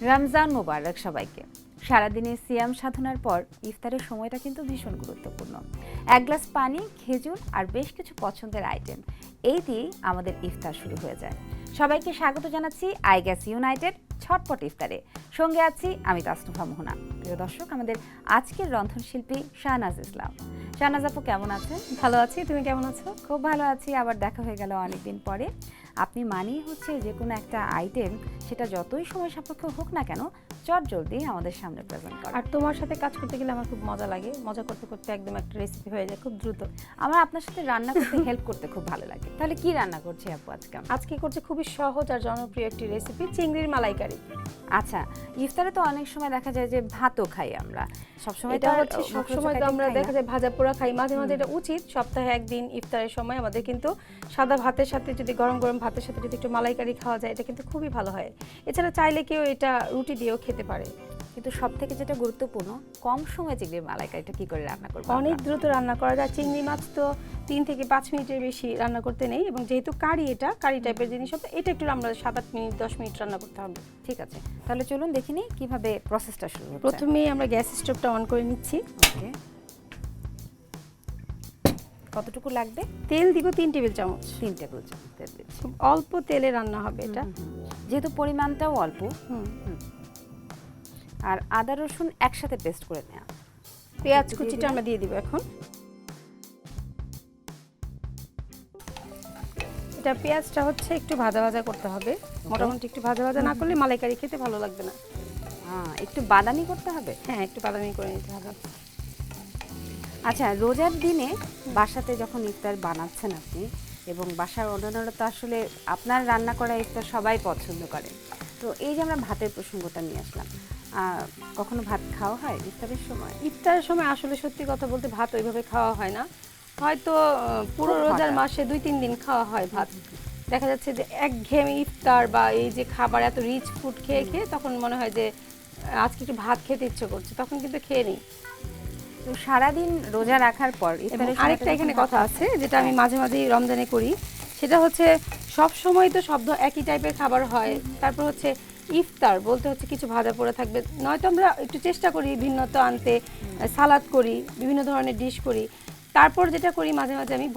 রমজান মোবারক সবাইকে। সারাদিনের সিয়াম সাধনার পর ইফতারের সময়টা কিন্তু ভীষণ গুরুত্বপূর্ণ। এক গ্লাস পানি, খেজুর আর বেশ কিছু পছন্দের আইটেম, এই দিয়ে আমাদের ইফতার শুরু হয়ে যায়। সবাইকে স্বাগত জানাচ্ছি আইগ্যাস ইউনাইটেড ঝটপট ইফতারে। সঙ্গে আছি আমি তাসনুভা মোহনা। প্রিয় দর্শক, আমাদের আজকের রন্ধনশিল্পী শাহনাজ ইসলাম। শাহনাজ আপু কেমন আছেন? ভালো আছি, তুমি কেমন আছো? খুব ভালো আছি, আবার দেখা হয়ে গেল অনেকদিন পরে। আপনি মানেই হচ্ছে যে কোনো একটা আইটেম, সেটা যতই সময় সাপেক্ষ হোক না কেন, চট জলদি আমাদের সামনে প্রেজেন্ট করা। আর তোমার সাথে কাজ করতে গেলে আমার খুব মজা লাগে, মজা করতে করতে একদম একটা রেসিপি হয়ে যায় খুব দ্রুত। আমার আপনার সাথে রান্না করতে হেল্প করতে খুব ভালো লাগে। তাহলে কি রান্না করছি আপু আজকে? আজকে করছে খুবই সহজ আর জনপ্রিয় একটি রেসিপি, চিংড়ির মালাইকারি। আচ্ছা, ইফতারে তো অনেক সময় দেখা যায় যে ভাতও খাই আমরা, সবসময় এটা হচ্ছে সবসময় তো আমরা দেখা যায় ভাজা পোড়া খাই, মাঝে মাঝে এটা উচিত সপ্তাহে একদিন ইফতারের সময় আমাদের কিন্তু সাদা ভাতের সাথে যদি গরম গরম ভাতের সাথে যদি একটু মালাইকারি খাওয়া যায়, এটা কিন্তু খুবই ভালো হয়। এছাড়া চাইলে কেউ এটা রুটি দিয়েও খেতে পারে। কিন্তু সব থেকে যেটা গুরুত্বপূর্ণ, কম সময়ে চিংড়ির মালাইকারিটা কি করে রান্না করব? অনেক দ্রুত রান্না করা যায়। চিংড়ি মাছ তো 3 থেকে 5 মিনিটের বেশি রান্না করতে নেই, এবং যেহেতু কারি, এটা কারি টাইপের জিনিস হবে, এটা একটু আমরা 7-8 মিনিট 10 মিনিট রান্না করতে হবে। ঠিক আছে, তাহলে চলুন দেখে নিই কিভাবে প্রসেসটা শুরু হচ্ছে। প্রথমেই আমরা গ্যাস স্টোভটা অন করে নিচ্ছি। ওকে, কতটুকু লাগবে? তেল দিব 3 টেবিল চামচ। 3 টেবিল চামচ তেল দিচ্ছি। খুব অল্প তেলে রান্না হবে এটা, যেহেতু পরিমাণটাও অল্প। আর আদা রসুন একসাথে পেস্ট করে নেওয়া। পেঁয়াজ কুচিটা আমরা দিয়ে দিব এখন। এটা পেঁয়াজটা হচ্ছে একটু ভাজা ভাজা করতে হবে, মোটামুটি একটু ভাজা ভাজা না করলে মালাইকারি খেতে ভালো লাগবে না। একটু বাদামি করতে হবে। হ্যাঁ, একটু বাদামি করে নিতে হবে। আচ্ছা, রোজার দিনে বাসাতে যখন ইফতার বানাচ্ছেন আপনি, এবং বাসার অন্যান্যরা তো আসলে আপনার রান্না করা ইফতার সবাই পছন্দ করে, তো এই যে আমরা ভাতের প্রসঙ্গটা নিয়ে আসলাম, কখনো ভাত খাওয়া হয় ইফতারের সময়? ইফতারের সময় আসলে সত্যি কথা বলতে ভাত ওইভাবে খাওয়া হয় না, হয়তো পুরো রোজার মাসে 2-3 দিন খাওয়া হয় ভাত। দেখা যাচ্ছে যে একঘেয়েমি ইফতার বা এই যে খাবার এত রিচ ফুড খেয়ে খেয়ে তখন মনে হয় যে আজকে একটু ভাত খেতে ইচ্ছে করছে, তখন কিন্তু খেয়ে নিই। তো সারাদিন রোজা রাখার পর আরেকটা এখানে কথা আছে যেটা আমি মাঝে মাঝেই রমজানে করি, সেটা হচ্ছে সব সময় তো শব্দ একই টাইপের খাবার হয়, তারপর হচ্ছে ইফতার বলতে হচ্ছে কিছু ভাজা পোড়া থাকবে, নয়তো আমরা একটু চেষ্টা করি ভিন্নতা আনতে, সালাদ করি, বিভিন্ন ধরনের ডিশ করি। তারপর যেটা করি মাঝে মাঝে আমি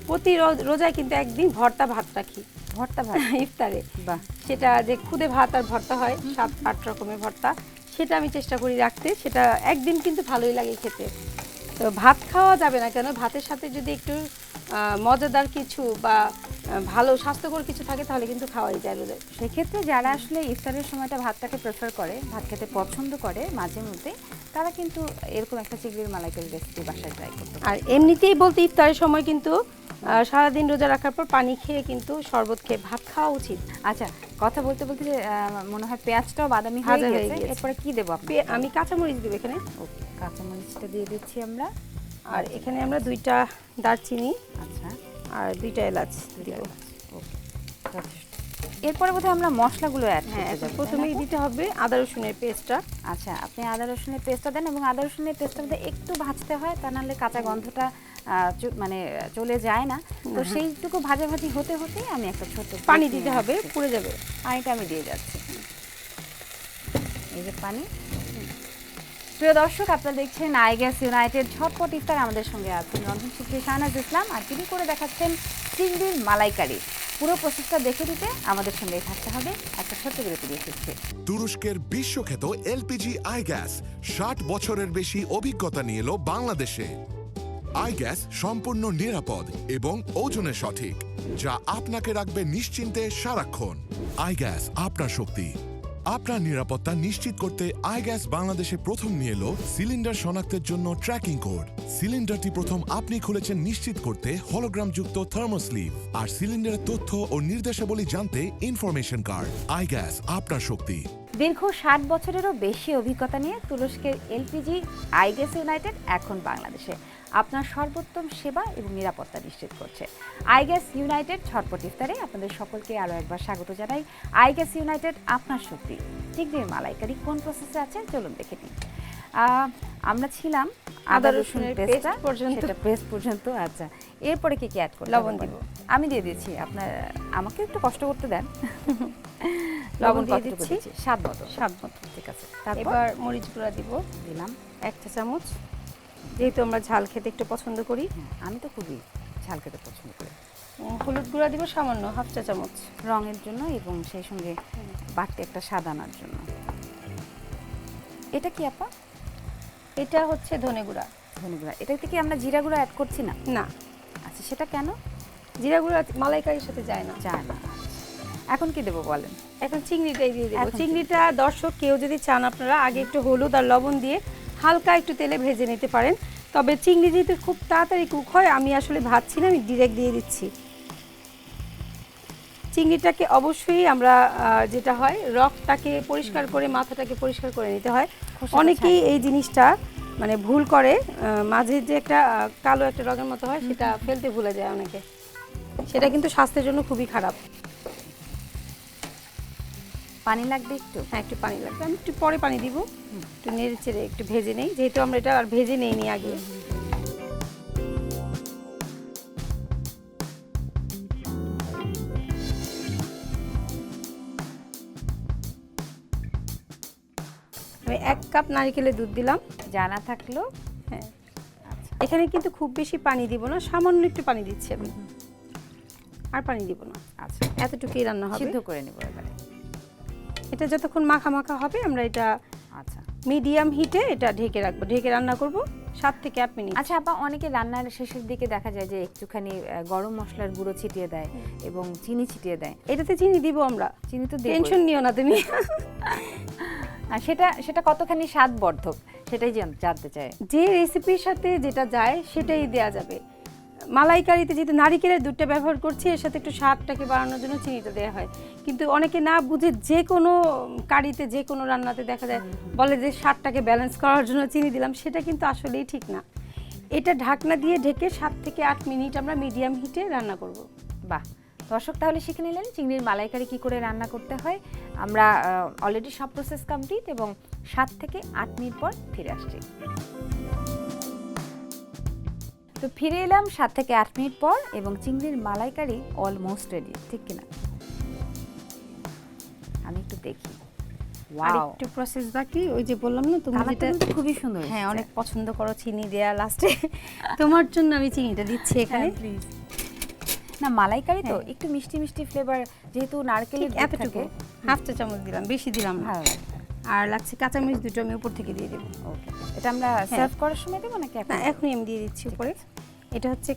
প্রতি রোজায় কিন্তু একদিন ভর্তা ভাত রাখি। ভর্তা ভাত ইফতারে, বাহ, সেটা যে খুদে ভাত আর ভর্তা হয় 7-8 রকমের ভর্তা, সেটা আমি চেষ্টা করি রাখতে। সেটা একদিন কিন্তু ভালোই লাগে খেতে। তো ভাত খাওয়া যাবে না কেন, ভাতের সাথে যদি একটু মজাদার কিছু বা ভালো স্বাস্থ্যকর কিছু থাকে তাহলে কিন্তু খাওয়াই যায় রোজায়। সেক্ষেত্রে যারা আসলে ইফতারের সময়টা ভাতটাকে প্রেফার করে, ভাত খেতে পছন্দ করে মাঝে মধ্যে, তারা কিন্তু এরকম একটা চিংড়ির মালাইকারি রেসিপি বাসায় ট্রাই করতে পারে। আর এমনিতেই বলতে ইফতারের সময় কিন্তু সারাদিন রোজা রাখার পর পানি খেয়ে কিন্তু শরবত খেয়ে ভাত খাওয়া উচিত। আচ্ছা, কথা বলতে বলতে মনে হয় পেঁয়াজটাও বাদামি হয়ে গেছে, এরপরে কি দেবো আপনি? আমি কাঁচামরিচ দেব এখানে। ওকে, কাঁচামরিচটা দিয়ে দিচ্ছি আমরা। আর এখানে আমরা 2টা দারচিনি, আচ্ছা, আর 2টা এলাচ দিব। ওকে, এরপরে বোধহয় আমরা মশলাগুলো অ্যাড হ্যাঁ, প্রথমেই দিতে হবে আদা রসুনের পেস্টটা। আচ্ছা, আপনি আদা রসুনের পেস্টটা দেন, এবং আদা রসুনের পেস্টটা মধ্যে একটু ভাজতে হয়, তা নাহলে কাঁচা গন্ধটা মানে চলে যায় না। তো সেইটুকু ভাজাভাজি হতে হতেই আমি একটা ছোট পানি দিতে হবে, পুড়ে যাবে। পানিটা আমি দিয়ে যাচ্ছি, এই যে পানি। প্রিয় দর্শক, আপনারা দেখছেন আইগ্যাস ইউনাইটেড ঝটপট ইফতার। আমাদের সঙ্গে আছেন রন্ধনশিল্পী শাহনাজ ইসলাম, আর তিনি করে দেখাচ্ছেন চিংড়ির মালাইকারি। পুরো প্রসেসটা দেখে দিতে আমাদের সঙ্গে থাকতে হবে। একটা ছোট্ট বিরতি দিয়ে ফিরছি। তুরস্কের বিশ্বখ্যাত এলপিজি আইগ্যাস 60 বছরের বেশি অভিজ্ঞতা নিয়ে এলো বাংলাদেশে। আইগ্যাস সম্পূর্ণ নিরাপদ এবং ওজনে সঠিক, যা আপনাকে রাখবে নিশ্চিন্তে সারাক্ষণ। আইগ্যাস, আপনার শক্তি, আপনার নিরাপত্তা নিশ্চিত করতে আইগ্যাস বাংলাদেশে প্রথম নিয়ে এলো সিলিন্ডার শনাক্তের জন্য ট্র্যাকিং কোড। সিলিন্ডারটি প্রথম আপনি খুলেছেন নিশ্চিত করতে হলোগ্রামযুক্ত থার্মোস্লিভ, আর সিলিন্ডারের তথ্য ও নির্দেশাবলী জানতে ইনফরমেশন কার্ড। আইগ্যাস, আপনার শক্তি। দীর্ঘ 60 বছরেরও বেশি অভিজ্ঞতা নিয়ে তুরস্কের এলপিজি আইগ্যাস ইউনাইটেড এখন বাংলাদেশে আপনার সর্বোত্তম সেবা এবং নিরাপত্তা নিশ্চিত করছে। আইগ্যাস ইউনাইটেড ঝটপট ইফতারে আপনাদের সকলকে আরও একবার স্বাগত জানাই। আইগ্যাস ইউনাইটেড, আপনার শক্তি। চিংড়ির মালাইকারি কোন প্রসেসে আছে চলুন দেখে নিই। আমরা ছিলাম আদা রসুনের পেস্ট পর্যন্ত। আচ্ছা, এরপরে কি অ্যাড করব? লবণ দিব। আমি দিয়ে দিচ্ছি, আপনার আমাকে একটু কষ্ট করতে দেন। লবণ দিয়ে কতটুকু দিচ্ছি দিচ্ছি? স্বাদ মতো। স্বাদ মতো। ঠিক আছে, তারপর এবার মরিচ গুঁড়া দিব দিলাম। 1 চা চামচ, যেহেতু আমরা ঝাল খেতে একটু পছন্দ করি। হ্যাঁ, আমি তো খুবই ঝাল খেতে পছন্দ করি। হলুদ গুঁড়া দিব সামান্য 1/2 চা চামচ রঙের জন্য এবং সেই সঙ্গে বাড়তি একটা স্বাদ আনার জন্য। এটা কি আপা? এটা হচ্ছে ধনে গুঁড়া। ধনে গুঁড়া। এটাতে কি আমরা জিরা গুঁড়া অ্যাড করছি না? না, আচ্ছা, সেটা কেন? জিরা গুঁড়া মালাইকারির সাথে যায় না। যায় না। এখন কি দেবো বলেন? এখন চিংড়িটাই দিয়ে দেবো। এখন চিংড়িটা দর্শক কেউ যদি চান আপনারা আগে একটু হলুদ আর লবণ দিয়ে হালকা একটু তেলে ভেজে নিতে পারেন, তবে চিংড়ি যেহেতু খুব তাড়াতাড়ি কুক হয়, আমি আসলে ভাজছি না, আমি ডিরেক্ট দিয়ে দিচ্ছি। চিংড়িটাকে অবশ্যই আমরা যেটা হয় রকটাকে পরিষ্কার করে মাথাটাকে পরিষ্কার করে নিতে হয়। অনেকেই এই জিনিসটা মানে ভুল করে, মাঝে যে একটা কালো একটা রগের মতো হয় সেটা ফেলতে ভুলে যায় অনেকে, সেটা কিন্তু স্বাস্থ্যের জন্য খুবই খারাপ। পানি লাগবে একটু? হ্যাঁ, একটু পানি লাগবে, আমি একটু পরে পানি দিব। একটু নেড়ে চেড়ে একটু ভেজে নেই, যেহেতু আমরা এটা আর ভেজে নেইনি আগে। আমি 1 কাপ নারকেলের দুধ দিলাম। জানা থাকলো। হ্যাঁ, আচ্ছা, এখানে কিন্তু খুব বেশি পানি দিব না, সামান্য একটু পানি দিচ্ছি আমি, আর পানি দিব না। আচ্ছা, এতটুকুই রান্না হবে। সিদ্ধ করে নেব এবারে। এটা যতক্ষণ মাখা মাখা হবে আমরা এটা আচ্ছা, মিডিয়াম হিটে এটা ঢেকে রাখবো, ঢেকে রান্না করব 7 থেকে 8 মিনিট। আচ্ছা আপা, অনেকে রান্নার শেষের দিকে দেখা যায় যে একটুখানি গরম মশলার গুঁড়ো ছিটিয়ে দেয় এবং চিনি ছিটিয়ে দেয়। এটাতে চিনি দিব আমরা, চিনি তো দেবই। টেনশন নিও না তুমি। আর সেটা সেটা কতখানি স্বাদবর্ধক সেটাই জানতে চাই। যে রেসিপির সাথে যেটা যায় সেটাই দেয়া যাবে। মালাইকারিতে যেহেতু নারিকেলের দুধটা ব্যবহার করছি, এর সাথে একটু স্বাদটাকে বাড়ানোর জন্য চিনিটা দেওয়া হয়, কিন্তু অনেকে না বুঝে যে কোনো কারিতে যে কোনো রান্নাতে দেখা যায় বলে যে স্বাদটাকে ব্যালেন্স করার জন্য চিনি দিলাম, সেটা কিন্তু আসলেই ঠিক না। এটা ঢাকনা দিয়ে ঢেকে 7 থেকে 8 মিনিট আমরা মিডিয়াম হিটে রান্না করব। বাহ, দর্শক তাহলে শিখে নিলেন চিংড়ির মালাইকারি কি করে রান্না করতে হয়। আমরা অলরেডি সব প্রসেস কমপ্লিট এবং 7 থেকে 8 মিনিট পর ফিরে আসছি। তো ফিরে এলাম 7 থেকে 8 মিনিট পর এবং চিংড়ির মালাইকারি অলমোস্ট রেডি, ঠিক কিনা? আমি একটু দেখি। আর ওয়াও, একটু প্রসেস বাকি, ওই যে বললাম না তুমি কালারটা যেটা কিন্তু খুবই সুন্দর। হ্যাঁ, অনেক পছন্দ করো চিনি দেয়া লাস্টে, তোমার জন্য আমি চিনিটা দিচ্ছি এখানে। প্লিজ। না, মালাইকারি তো একটু মিষ্টি মিষ্টি ফ্লেভার, যেহেতু নারকেলের দুধ এতটুকু থাকে। 1/2 চা চামচ দিলাম, বেশি দিলাম না। ভালো লাগে। আর লাগছে কাঁচামরিচ দুটো আমি উপর থেকে দিয়ে দেবো। ওকে, এটা আমরা সার্ভ করার সময় দেবো নাকি না, এখন? এখনই আমি দিয়ে দিচ্ছি উপরে। এটা হচ্ছে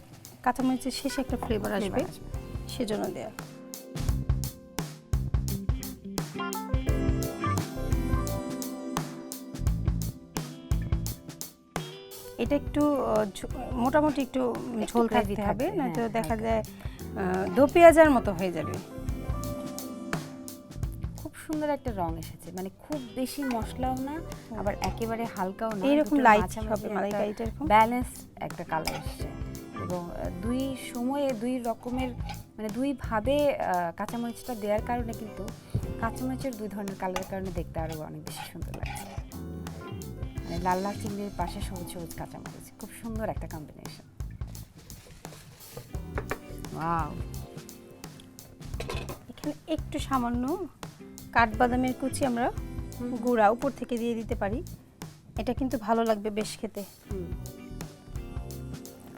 কাঁচামরিচের শেষে একটা ফ্লেভার আসবে, সেজন্য দেয়া। এটা একটু মোটামুটি একটু ঝোল gravy থাকতে হবে, থাকবে, না তো হ্যাঁ, দেখা যায় দো পেঁয়াজার মতো হয়ে যাবে। খুব সুন্দর একটা রং এসেছে, মানে খুব বেশি মশলাও না আবার একেবারে হালকাও না, এইরকম লাইট হবে মালাইকারিটা, এরকম ব্যালেন্স একটা কালার এসেছে এবং দুই সময়ে দুই রকমের মানে দুই ভাবে কাঁচামরিচটা দেওয়ার কারণে কিন্তু কাঁচামরিচের দুই ধরনের কালারের কারণে দেখতে আরো অনেক বেশি সুন্দর লাগছে। মানে লাল লাল চিংড়ির পাশে সবুজ সবুজ কাঁচামরিচ, খুব সুন্দর একটা কম্বিনেশন। ওয়াও, এখানে একটু সামান্য কাঠবাদামের কুচি আমরা গুঁড়া উপর থেকে দিয়ে দিতে পারি, এটা কিন্তু ভালো লাগবে বেশ খেতে।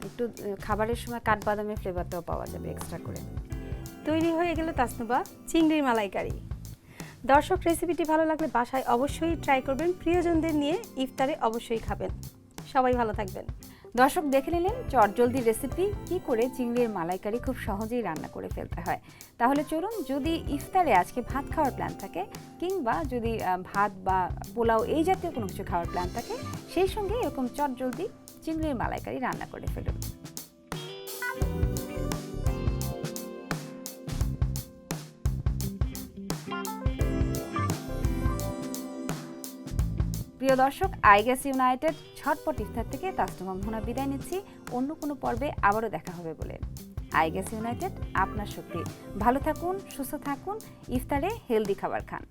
একটু খাবারের সময় কাঠবাদামের ফ্লেভারটাও পাওয়া যাবে এক্সট্রা করে। তৈরি হয়ে গেল তাসনুবা চিংড়ির মালাইকারি। দর্শক, রেসিপিটি ভালো লাগলে বাসায় অবশ্যই ট্রাই করবেন, প্রিয়জনদের নিয়ে ইফতারে অবশ্যই খাবেন। সবাই ভালো থাকবেন। দর্শক, দেখে নিলেন চটজলদি রেসিপি কি করে চিংড়ির মালাইকারি খুব সহজেই রান্না করে ফেলতে হয়। তাহলে চলুন, যদি ইফতারে আজকে ভাত খাওয়ার প্ল্যান থাকে কিংবা যদি ভাত বা পোলাও এই জাতীয় কোনো কিছু খাওয়ার প্ল্যান থাকে, সেই সঙ্গে এরকম চটজলদি চিংড়ির মালাইকারি রান্না করে ফেলুন। প্রিয় দর্শক, আইগ্যাস ইউনাইটেড ঝটপট ইফতার থেকে তাসনুভা মোহনা বিদায় নিচ্ছি। অন্য কোনো পর্বে আবারও দেখা হবে বলে। আইগ্যাস ইউনাইটেড আপনার শক্তি। ভালো থাকুন, সুস্থ থাকুন, ইফতারে হেলদি খাবার খান।